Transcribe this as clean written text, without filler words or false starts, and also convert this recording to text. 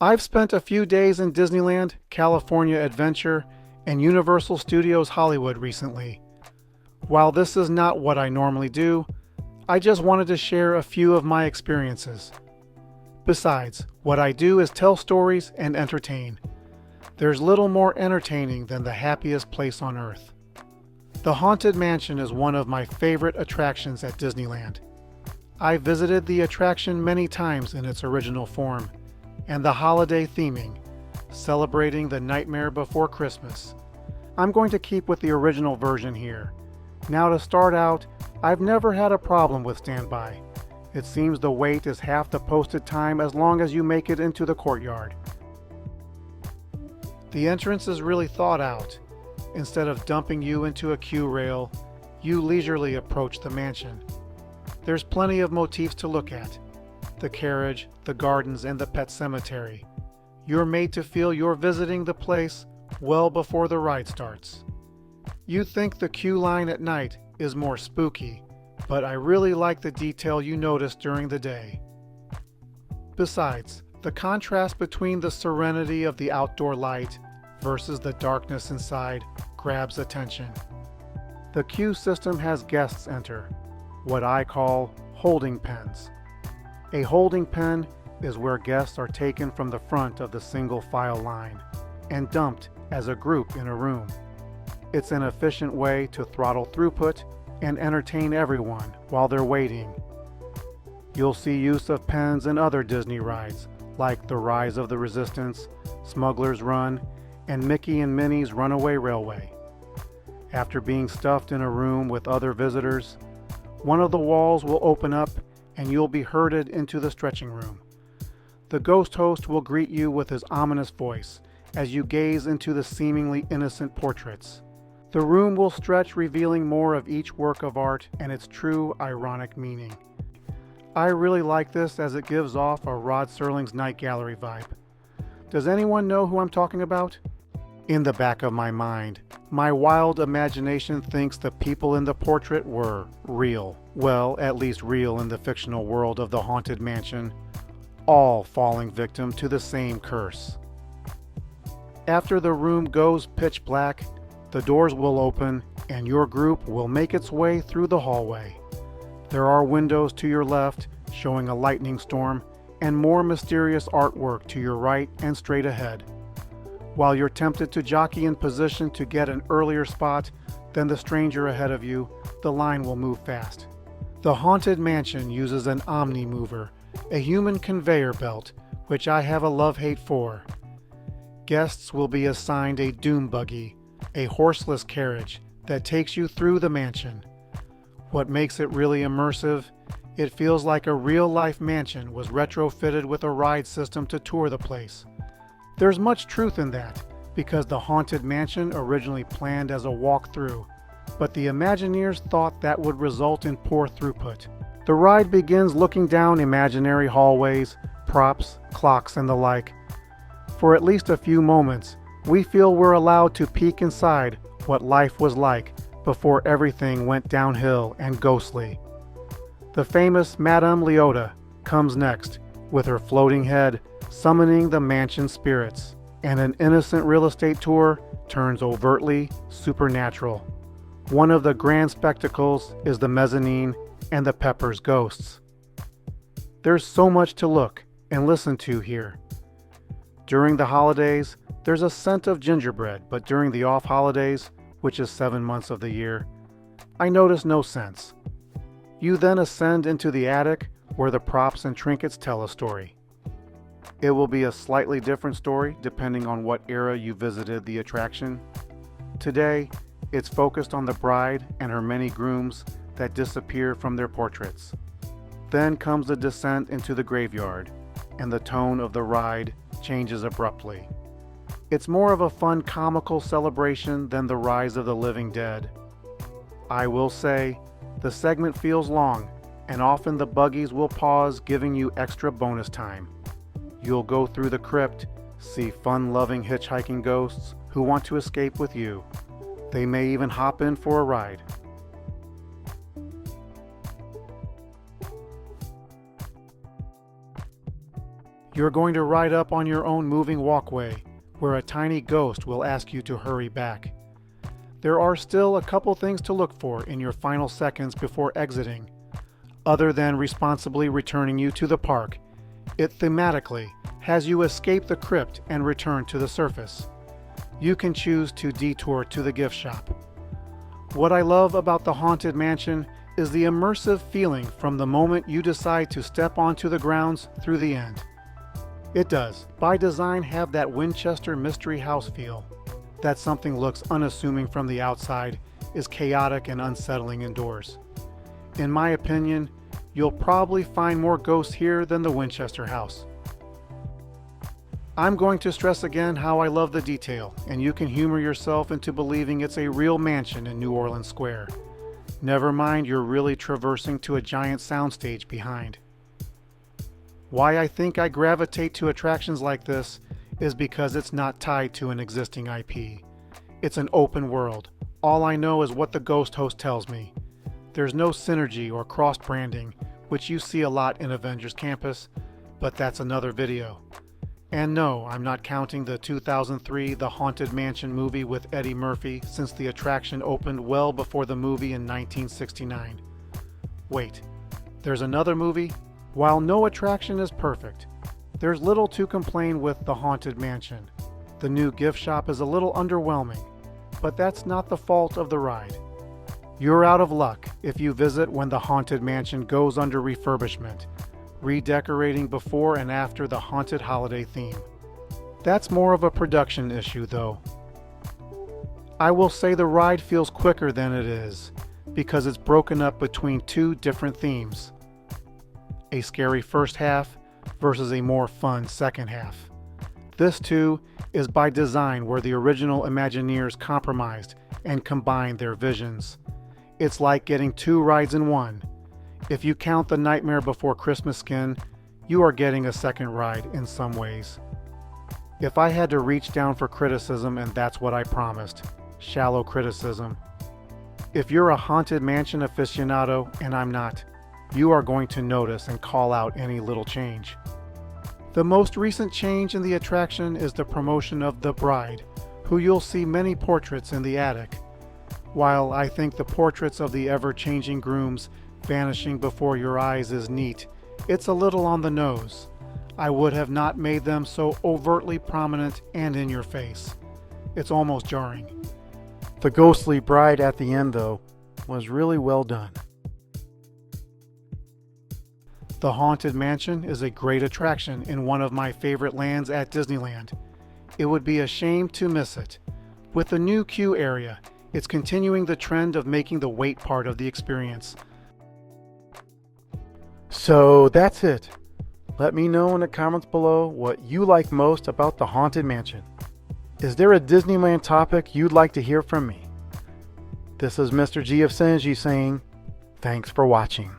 I've spent a few days in Disneyland, California Adventure, and Universal Studios Hollywood recently. While this is not what I normally do, I just wanted to share a few of my experiences. Besides, what I do is tell stories and entertain. There's little more entertaining than the happiest place on earth. The Haunted Mansion is one of my favorite attractions at Disneyland. I visited the attraction many times in its original form, and the holiday theming, celebrating the Nightmare Before Christmas. I'm going to keep with the original version here. Now to start out, I've never had a problem with standby. It seems the wait is half the posted time as long as you make it into the courtyard. The entrance is really thought out. Instead of dumping you into a queue rail, you leisurely approach the mansion. There's plenty of motifs to look at. The carriage, the gardens, and the pet cemetery. You're made to feel you're visiting the place well before the ride starts. You think the queue line at night is more spooky, but I really like the detail you notice during the day. Besides, the contrast between the serenity of the outdoor light versus the darkness inside grabs attention. The queue system has guests enter, what I call holding pens. A holding pen is where guests are taken from the front of the single file line and dumped as a group in a room. It's an efficient way to throttle throughput and entertain everyone while they're waiting. You'll see use of pens in other Disney rides like The Rise of the Resistance, Smuggler's Run, and Mickey and Minnie's Runaway Railway. After being stuffed in a room with other visitors, one of the walls will open up and you'll be herded into the stretching room. The ghost host will greet you with his ominous voice as you gaze into the seemingly innocent portraits. The room will stretch, revealing more of each work of art and its true ironic meaning. I really like this as it gives off a Rod Serling's Night Gallery vibe. Does anyone know who I'm talking about? In the back of my mind, my wild imagination thinks the people in the portrait were real. Well, at least real in the fictional world of the Haunted Mansion, all falling victim to the same curse. After the room goes pitch black, the doors will open and your group will make its way through the hallway. There are windows to your left showing a lightning storm and more mysterious artwork to your right and straight ahead. While you're tempted to jockey in position to get an earlier spot than the stranger ahead of you, the line will move fast. The Haunted Mansion uses an Omni Mover, a human conveyor belt, which I have a love-hate for. Guests will be assigned a doom buggy, a horseless carriage that takes you through the mansion. What makes it really immersive? It feels like a real-life mansion was retrofitted with a ride system to tour the place. There's much truth in that, because the Haunted Mansion originally planned as a walk-through, but the Imagineers thought that would result in poor throughput. The ride begins looking down imaginary hallways, props, clocks, and the like. For at least a few moments, we feel we're allowed to peek inside what life was like before everything went downhill and ghostly. The famous Madame Leota comes next, with her floating head summoning the mansion spirits, and an innocent real estate tour turns overtly supernatural. One of the grand spectacles is the mezzanine and the Pepper's ghosts. There's so much to look and listen to here. During the holidays, there's a scent of gingerbread, but during the off-holidays, which is 7 months of the year, I notice no scents. You then ascend into the attic where the props and trinkets tell a story. It will be a slightly different story depending on what era you visited the attraction. Today, it's focused on the bride and her many grooms that disappear from their portraits. Then comes the descent into the graveyard, and the tone of the ride changes abruptly. It's more of a fun comical celebration than the rise of the living dead. I will say, the segment feels long, and often the buggies will pause, giving you extra bonus time. You'll go through the crypt, see fun-loving hitchhiking ghosts who want to escape with you. They may even hop in for a ride. You're going to ride up on your own moving walkway, where a tiny ghost will ask you to hurry back. There are still a couple things to look for in your final seconds before exiting. Other than responsibly returning you to the park, it thematically has you escape the crypt and return to the surface. You can choose to detour to the gift shop. What I love about the Haunted Mansion is the immersive feeling from the moment you decide to step onto the grounds through the end. It does, by design, have that Winchester Mystery House feel. That something looks unassuming from the outside is chaotic and unsettling indoors. In my opinion, you'll probably find more ghosts here than the Winchester House. I'm going to stress again how I love the detail, and you can humor yourself into believing it's a real mansion in New Orleans Square. Never mind you're really traversing to a giant soundstage behind. Why I think I gravitate to attractions like this is because it's not tied to an existing IP. It's an open world. All I know is what the ghost host tells me. There's no synergy or cross-branding, which you see a lot in Avengers Campus, but that's another video. And no, I'm not counting the 2003 The Haunted Mansion movie with Eddie Murphy, since the attraction opened well before the movie in 1969. Wait, there's another movie? While no attraction is perfect, there's little to complain with The Haunted Mansion. The new gift shop is a little underwhelming, but that's not the fault of the ride. You're out of luck if you visit when the Haunted Mansion goes under refurbishment, redecorating before and after the haunted holiday theme. That's more of a production issue though. I will say the ride feels quicker than it is, because it's broken up between two different themes. A scary first half versus a more fun second half. This too is by design, where the original Imagineers compromised and combined their visions. It's like getting two rides in one. If you count the Nightmare Before Christmas skin, you are getting a second ride in some ways. If I had to reach down for criticism, and that's what I promised, shallow criticism. If you're a Haunted Mansion aficionado, and I'm not, you are going to notice and call out any little change. The most recent change in the attraction is the promotion of the bride, who you'll see many portraits in the attic. While I think the portraits of the ever-changing grooms vanishing before your eyes is neat, it's a little on the nose. I would have not made them so overtly prominent and in your face. It's almost jarring. The ghostly bride at the end, though, was really well done. The Haunted Mansion is a great attraction in one of my favorite lands at Disneyland. It would be a shame to miss it. With the new queue area, it's continuing the trend of making the wait part of the experience. So that's it. Let me know in the comments below what you like most about the Haunted Mansion. Is there a Disneyland topic you'd like to hear from me? This is Mr. G of Synergy saying, thanks for watching.